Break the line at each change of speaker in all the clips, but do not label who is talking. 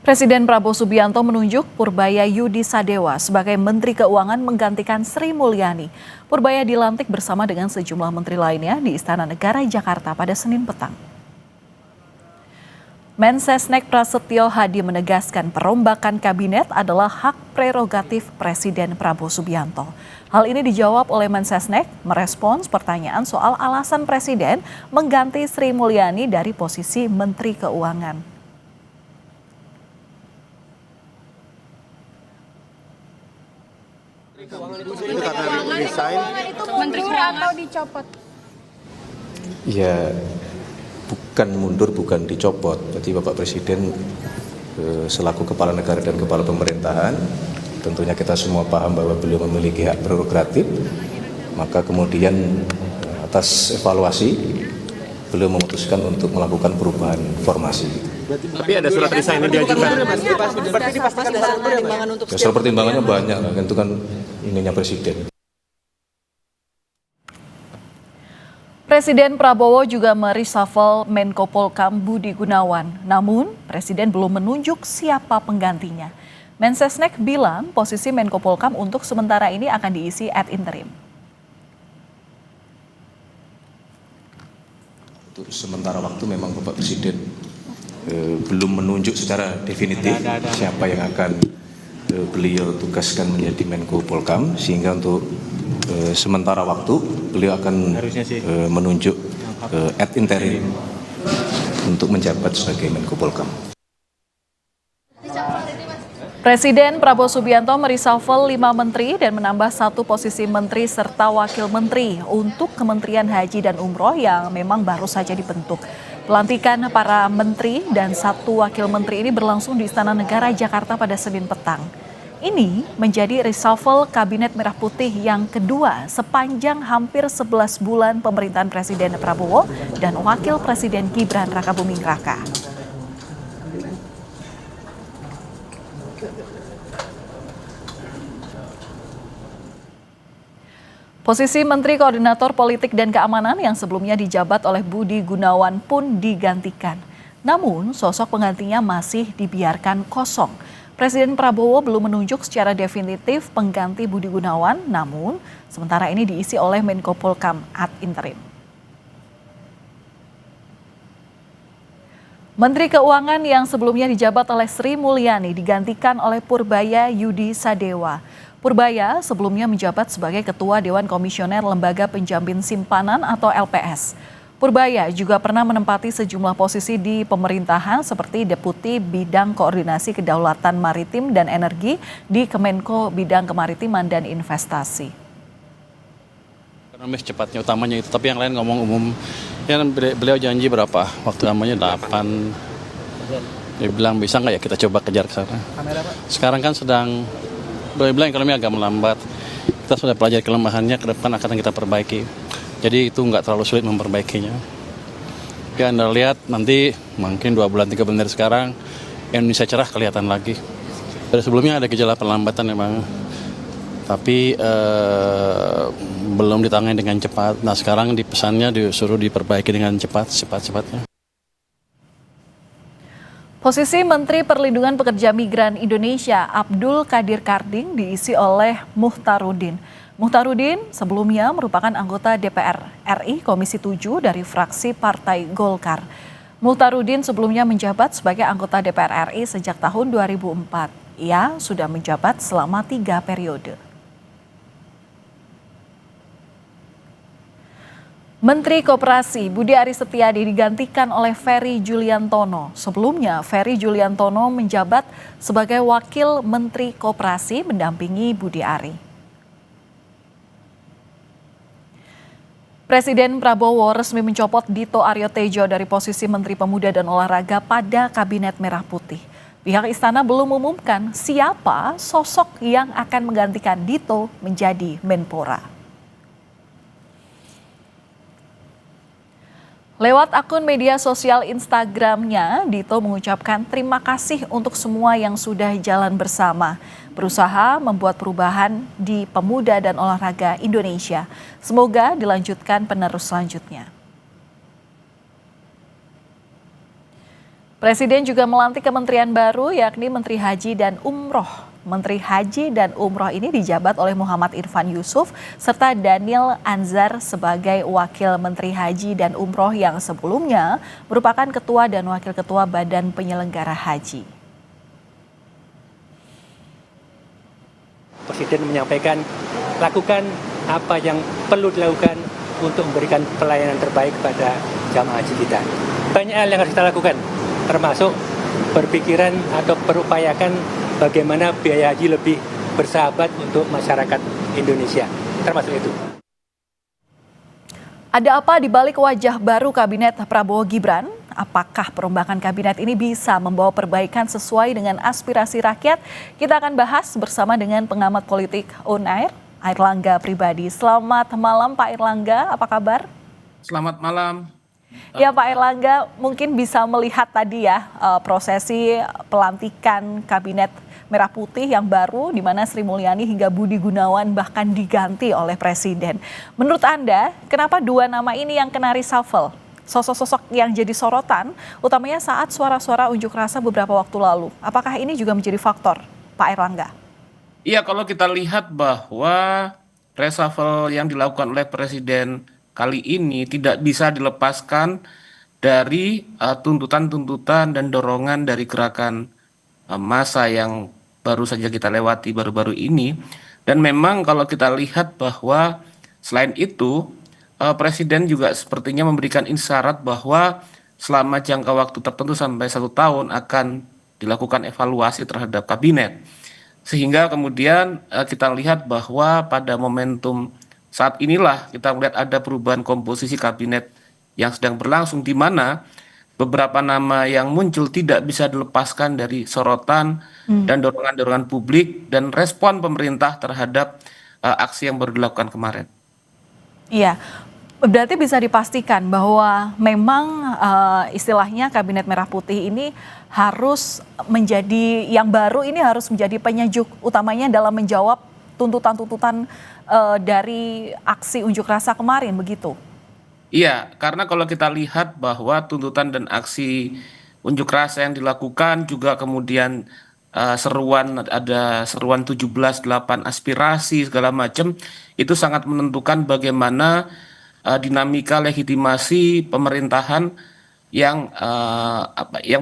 Presiden Prabowo Subianto menunjuk Purbaya Yudi Sadewa sebagai Menteri Keuangan menggantikan Sri Mulyani. Purbaya dilantik bersama dengan sejumlah menteri lainnya di Istana Negara Jakarta pada Senin petang. Mensesnek Prasetyo Hadi menegaskan perombakan kabinet adalah hak prerogatif Presiden Prabowo Subianto. Hal ini dijawab oleh Mensesnek merespons pertanyaan soal alasan Presiden mengganti Sri Mulyani dari posisi Menteri Keuangan.
Itu karena resign.
Menteri Keuangan atau dicopot?
Ya, bukan mundur, bukan dicopot. Jadi Bapak Presiden selaku kepala negara dan kepala pemerintahan, tentunya kita semua paham bahwa beliau memiliki hak prerogatif. Maka kemudian atas evaluasi beliau memutuskan untuk melakukan perubahan formasi.
Tapi ada surat resign yang diajukan.
Berarti dipastikan ada pertimbangan untuk
Ya, pertimbangannya banyak, itu kan ininya Presiden.
Presiden Prabowo juga mereshuffle Menko Polhukam Budi Gunawan. Namun, Presiden belum menunjuk siapa penggantinya. Mensesnek bilang posisi Menko Polhukam untuk sementara ini akan diisi ad interim.
Untuk sementara waktu memang Bapak Presiden belum menunjuk secara definitif siapa yang akan beliau tugaskan menjadi Menko Polhukam, sehingga untuk sementara waktu beliau akan menunjuk ad interim untuk menjabat sebagai Menko Polhukam.
Presiden Prabowo Subianto mereshuffle 5 menteri dan menambah 1 posisi menteri serta wakil menteri untuk Kementerian Haji dan Umroh yang memang baru saja dibentuk. Pelantikan para menteri dan 1 wakil menteri ini berlangsung di Istana Negara Jakarta pada Senin petang. Ini menjadi reshuffle Kabinet Merah Putih yang kedua sepanjang hampir 11 bulan pemerintahan Presiden Prabowo dan Wakil Presiden Gibran Rakabuming Raka. Posisi Menteri Koordinator Politik dan Keamanan yang sebelumnya dijabat oleh Budi Gunawan pun digantikan. Namun, sosok penggantinya masih dibiarkan kosong. Presiden Prabowo belum menunjuk secara definitif pengganti Budi Gunawan, namun sementara ini diisi oleh Menko Polhukam ad interim. Menteri Keuangan yang sebelumnya dijabat oleh Sri Mulyani digantikan oleh Purbaya Yudi Sadewa. Purbaya sebelumnya menjabat sebagai Ketua Dewan Komisioner Lembaga Penjamin Simpanan atau LPS. Purbaya juga pernah menempati sejumlah posisi di pemerintahan seperti Deputi Bidang Koordinasi Kedaulatan Maritim dan Energi di Kemenko Bidang Kemaritiman dan Investasi.
Ekonomis cepatnya utamanya itu, tapi yang lain ngomong umum. Ya, beliau janji berapa? Waktu namanya 8. Dia bilang bisa nggak ya kita coba kejar ke sana. Sekarang kan sedang beliau bilang ekonomi agak melambat. Kita sudah pelajari kelemahannya, ke depan akan kita perbaiki. Jadi itu nggak terlalu sulit memperbaikinya. Ya Anda lihat nanti mungkin 2 bulan 3 bulan dari sekarang Indonesia cerah kelihatan lagi. Dari sebelumnya ada gejala perlambatan memang, tapi belum ditangani dengan cepat. Nah sekarang dipesannya disuruh diperbaiki dengan cepat-cepatnya.
Posisi Menteri Perlindungan Pekerja Migran Indonesia Abdul Qadir Karding diisi oleh Muhtarudin. Muhtarudin sebelumnya merupakan anggota DPR RI Komisi 7 dari fraksi Partai Golkar. Muhtarudin sebelumnya menjabat sebagai anggota DPR RI sejak tahun 2004. Ia sudah menjabat selama 3 periode. Menteri Koperasi Budi Aris Setiadi digantikan oleh Ferry Juliantono. Sebelumnya, Ferry Juliantono menjabat sebagai Wakil Menteri Koperasi mendampingi Budi Ari. Presiden Prabowo resmi mencopot Dito Aryo Tejo dari posisi Menteri Pemuda dan Olahraga pada Kabinet Merah Putih. Pihak istana belum mengumumkan siapa sosok yang akan menggantikan Dito menjadi Menpora. Lewat akun media sosial Instagramnya, Dito mengucapkan terima kasih untuk semua yang sudah jalan bersama, berusaha membuat perubahan di pemuda dan olahraga Indonesia. Semoga dilanjutkan penerus selanjutnya. Presiden juga melantik kementerian baru yakni Menteri Haji dan Umroh. Menteri Haji dan Umroh ini dijabat oleh Muhammad Irfan Yusuf serta Daniel Anzar sebagai Wakil Menteri Haji dan Umroh yang sebelumnya merupakan Ketua dan Wakil Ketua Badan Penyelenggara Haji.
Presiden menyampaikan lakukan apa yang perlu dilakukan untuk memberikan pelayanan terbaik kepada jamaah haji kita. Banyak hal yang harus kita lakukan, termasuk berpikiran atau berupayakan bagaimana biaya haji lebih bersahabat untuk masyarakat Indonesia, termasuk itu.
Ada apa di balik wajah baru Kabinet Prabowo Gibran? Apakah perombakan kabinet ini bisa membawa perbaikan sesuai dengan aspirasi rakyat? Kita akan bahas bersama dengan pengamat politik UNAIR, Airlangga Pribadi. Selamat malam Pak Airlangga, apa kabar?
Selamat malam.
Ya Pak Airlangga, mungkin bisa melihat tadi ya prosesi pelantikan Kabinet Merah Putih yang baru di mana Sri Mulyani hingga Budi Gunawan bahkan diganti oleh Presiden. Menurut Anda, kenapa dua nama ini yang kena reshuffle? Sosok-sosok yang jadi sorotan, utamanya saat suara-suara unjuk rasa beberapa waktu lalu. Apakah ini juga menjadi faktor, Pak Airlangga?
Iya, kalau kita lihat bahwa reshuffle yang dilakukan oleh Presiden kali ini tidak bisa dilepaskan dari tuntutan-tuntutan dan dorongan dari gerakan massa yang baru saja kita lewati baru-baru ini. Dan memang kalau kita lihat bahwa selain itu Presiden juga sepertinya memberikan isyarat bahwa selama jangka waktu tertentu sampai 1 tahun akan dilakukan evaluasi terhadap kabinet. Sehingga kemudian kita lihat bahwa pada momentum saat inilah kita melihat ada perubahan komposisi kabinet yang sedang berlangsung di mana beberapa nama yang muncul tidak bisa dilepaskan dari sorotan dan dorongan-dorongan publik dan respon pemerintah terhadap aksi yang baru dilakukan kemarin.
Iya, berarti bisa dipastikan bahwa memang istilahnya Kabinet Merah Putih ini harus menjadi yang baru ini harus menjadi penyejuk utamanya dalam menjawab tuntutan-tuntutan dari aksi unjuk rasa kemarin, begitu?
Iya, karena kalau kita lihat bahwa tuntutan dan aksi unjuk rasa yang dilakukan juga kemudian ada seruan 17-8 aspirasi segala macam itu sangat menentukan bagaimana dinamika legitimasi pemerintahan yang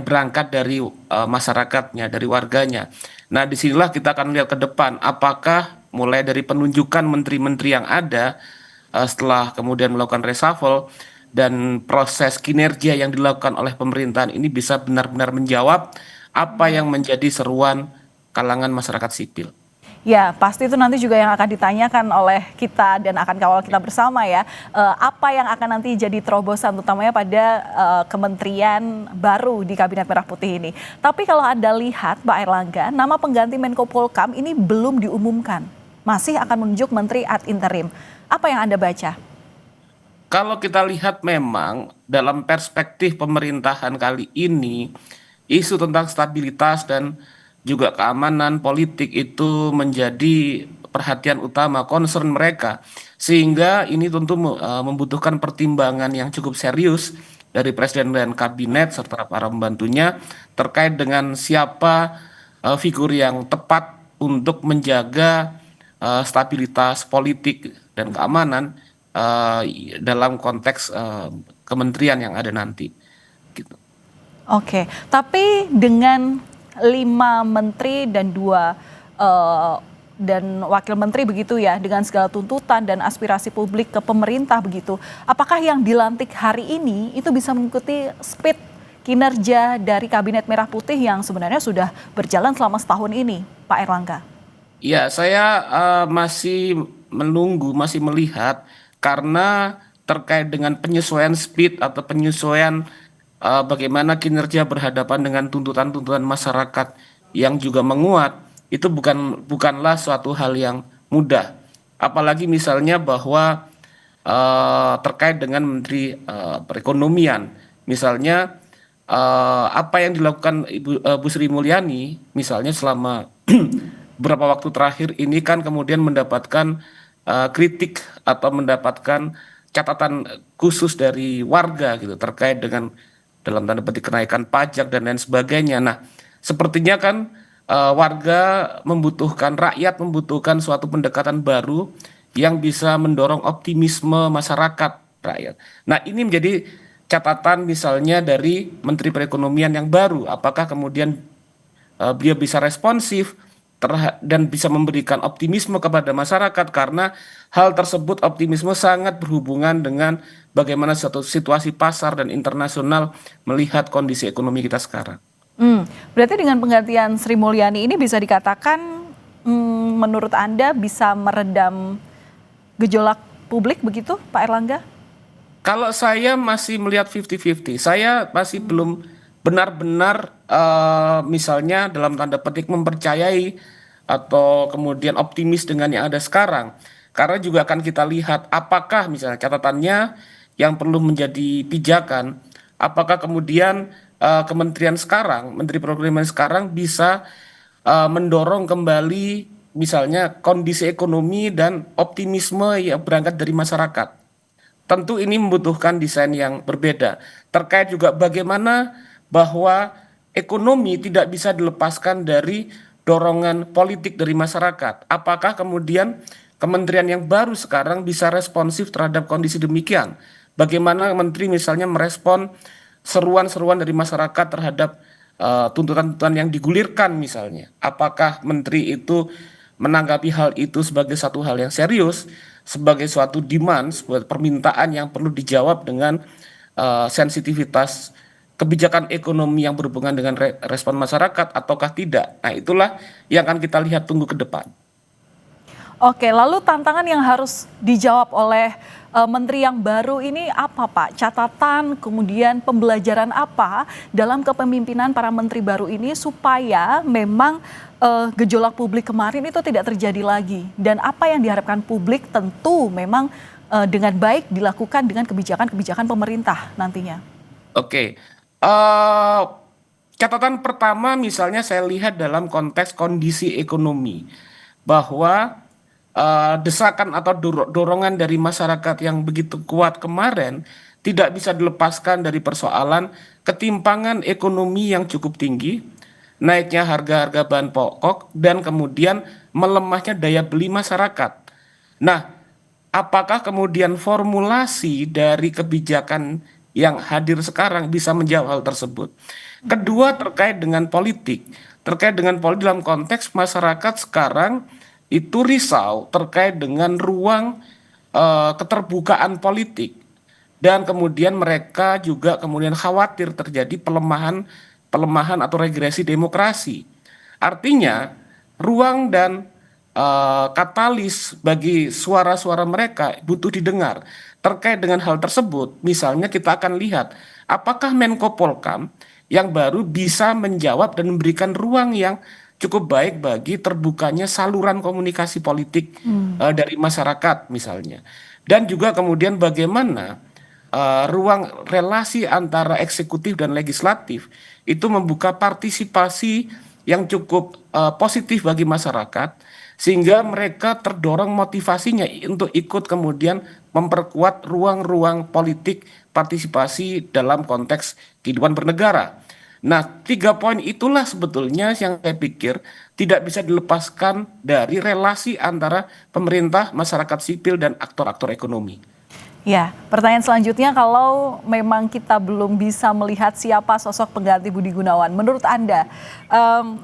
berangkat dari masyarakatnya, dari warganya. Nah, disinilah kita akan lihat ke depan apakah mulai dari penunjukan menteri-menteri yang ada setelah kemudian melakukan reshuffle dan proses kinerja yang dilakukan oleh pemerintahan ini bisa benar-benar menjawab apa yang menjadi seruan kalangan masyarakat sipil.
Ya, pasti itu nanti juga yang akan ditanyakan oleh kita dan akan kawal kita bersama ya. Apa yang akan nanti jadi terobosan utamanya pada kementerian baru di Kabinet Merah Putih ini. Tapi kalau Anda lihat Pak Airlangga, nama pengganti Menko Polhukam ini belum diumumkan. Masih akan menunjuk menteri ad interim. Apa yang Anda baca?
Kalau kita lihat memang dalam perspektif pemerintahan kali ini, isu tentang stabilitas dan juga keamanan politik itu menjadi perhatian utama, concern mereka. Sehingga ini tentu membutuhkan pertimbangan yang cukup serius dari Presiden dan Kabinet serta para pembantunya terkait dengan siapa figur yang tepat untuk menjaga stabilitas politik dan keamanan dalam konteks kementerian yang ada nanti. Gitu.
Oke, tapi dengan 5 menteri dan 2 dan wakil menteri begitu ya, dengan segala tuntutan dan aspirasi publik ke pemerintah begitu, apakah yang dilantik hari ini itu bisa mengikuti speed kinerja dari Kabinet Merah Putih yang sebenarnya sudah berjalan selama setahun ini, Pak Airlangga?
Ya, saya masih menunggu, masih melihat karena terkait dengan penyesuaian speed atau penyesuaian bagaimana kinerja berhadapan dengan tuntutan-tuntutan masyarakat yang juga menguat, itu bukanlah suatu hal yang mudah. Apalagi misalnya bahwa terkait dengan Menteri Perekonomian, misalnya apa yang dilakukan Bu Sri Mulyani, misalnya selama beberapa waktu terakhir ini kan kemudian mendapatkan kritik atau mendapatkan catatan khusus dari warga gitu terkait dengan dalam tanda petik kenaikan pajak dan lain sebagainya. Nah, sepertinya kan warga membutuhkan, rakyat membutuhkan suatu pendekatan baru yang bisa mendorong optimisme masyarakat rakyat. Nah, ini menjadi catatan misalnya dari Menteri Perekonomian yang baru. Apakah kemudian beliau bisa responsif dan bisa memberikan optimisme kepada masyarakat, karena hal tersebut optimisme sangat berhubungan dengan bagaimana suatu situasi pasar dan internasional melihat kondisi ekonomi kita sekarang.
Berarti dengan penggantian Sri Mulyani ini bisa dikatakan menurut Anda bisa meredam gejolak publik begitu, Pak Airlangga?
Kalau saya masih melihat 50-50, saya masih belum benar-benar misalnya dalam tanda petik mempercayai atau kemudian optimis dengan yang ada sekarang. Karena juga akan kita lihat apakah misalnya catatannya yang perlu menjadi pijakan, apakah kemudian kementerian sekarang, Menteri Perekonomian sekarang bisa mendorong kembali misalnya kondisi ekonomi dan optimisme yang berangkat dari masyarakat. Tentu ini membutuhkan desain yang berbeda. Terkait juga bagaimana bahwa ekonomi tidak bisa dilepaskan dari dorongan politik dari masyarakat. Apakah kemudian kementerian yang baru sekarang bisa responsif terhadap kondisi demikian? Bagaimana menteri misalnya merespon seruan-seruan dari masyarakat terhadap tuntutan-tuntutan yang digulirkan misalnya? Apakah menteri itu menanggapi hal itu sebagai satu hal yang serius, sebagai suatu demand, sebuah permintaan yang perlu dijawab dengan sensitivitas kebijakan ekonomi yang berhubungan dengan respon masyarakat ataukah tidak? Nah, itulah yang akan kita lihat tunggu ke depan.
Oke, lalu tantangan yang harus dijawab oleh menteri yang baru ini apa, Pak? Catatan, kemudian pembelajaran apa dalam kepemimpinan para menteri baru ini supaya memang gejolak publik kemarin itu tidak terjadi lagi? Dan apa yang diharapkan publik tentu memang dengan baik dilakukan dengan kebijakan-kebijakan pemerintah nantinya.
Oke. Catatan pertama misalnya saya lihat dalam konteks kondisi ekonomi, bahwa desakan atau dorongan dari masyarakat yang begitu kuat kemarin tidak bisa dilepaskan dari persoalan ketimpangan ekonomi yang cukup tinggi, naiknya harga-harga bahan pokok, dan kemudian melemahnya daya beli masyarakat. Nah, apakah kemudian formulasi dari kebijakan yang hadir sekarang bisa menjawab hal tersebut? Kedua, terkait dengan politik. Terkait dengan politik dalam konteks masyarakat sekarang itu risau terkait dengan ruang keterbukaan politik. Dan kemudian mereka juga kemudian khawatir terjadi pelemahan atau regresi demokrasi. Artinya, ruang dan katalis bagi suara-suara mereka butuh didengar. Terkait dengan hal tersebut, misalnya kita akan lihat apakah Menko Polhukam yang baru bisa menjawab dan memberikan ruang yang cukup baik bagi terbukanya saluran komunikasi politik dari masyarakat misalnya. Dan juga kemudian bagaimana ruang relasi antara eksekutif dan legislatif itu membuka partisipasi yang cukup positif bagi masyarakat, sehingga mereka terdorong motivasinya untuk ikut kemudian memperkuat ruang-ruang politik partisipasi dalam konteks kehidupan bernegara. Nah, 3 poin itulah sebetulnya yang saya pikir tidak bisa dilepaskan dari relasi antara pemerintah, masyarakat sipil, dan aktor-aktor ekonomi.
Ya, pertanyaan selanjutnya, kalau memang kita belum bisa melihat siapa sosok pengganti Budi Gunawan, menurut Anda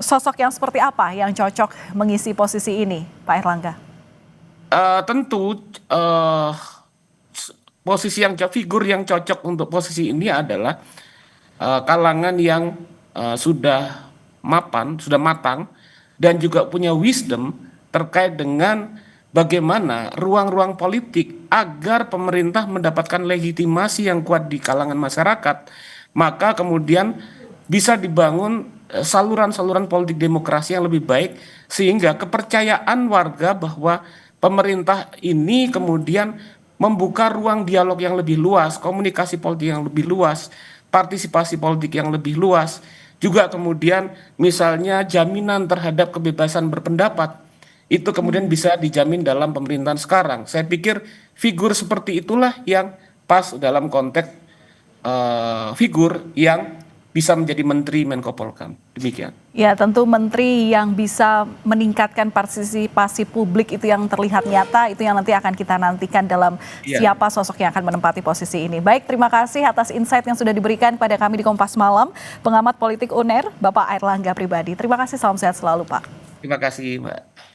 sosok yang seperti apa yang cocok mengisi posisi ini, Pak Airlangga?
Tentu figur yang cocok untuk posisi ini adalah kalangan yang sudah matang dan juga punya wisdom terkait dengan bagaimana ruang-ruang politik agar pemerintah mendapatkan legitimasi yang kuat di kalangan masyarakat, maka kemudian bisa dibangun saluran-saluran politik demokrasi yang lebih baik, sehingga kepercayaan warga bahwa pemerintah ini kemudian membuka ruang dialog yang lebih luas, komunikasi politik yang lebih luas, partisipasi politik yang lebih luas, juga kemudian misalnya jaminan terhadap kebebasan berpendapat, itu kemudian bisa dijamin dalam pemerintahan sekarang. Saya pikir figur seperti itulah yang pas dalam konteks figur yang bisa menjadi Menteri Menko Polhukam. Demikian.
Ya, tentu menteri yang bisa meningkatkan partisipasi publik itu yang terlihat nyata, itu yang nanti akan kita nantikan dalam siapa sosok yang akan menempati posisi ini. Baik, terima kasih atas insight yang sudah diberikan pada kami di Kompas Malam, pengamat politik UNER, Bapak Airlangga Pribadi. Terima kasih, salam sehat selalu, Pak.
Terima kasih, Mbak.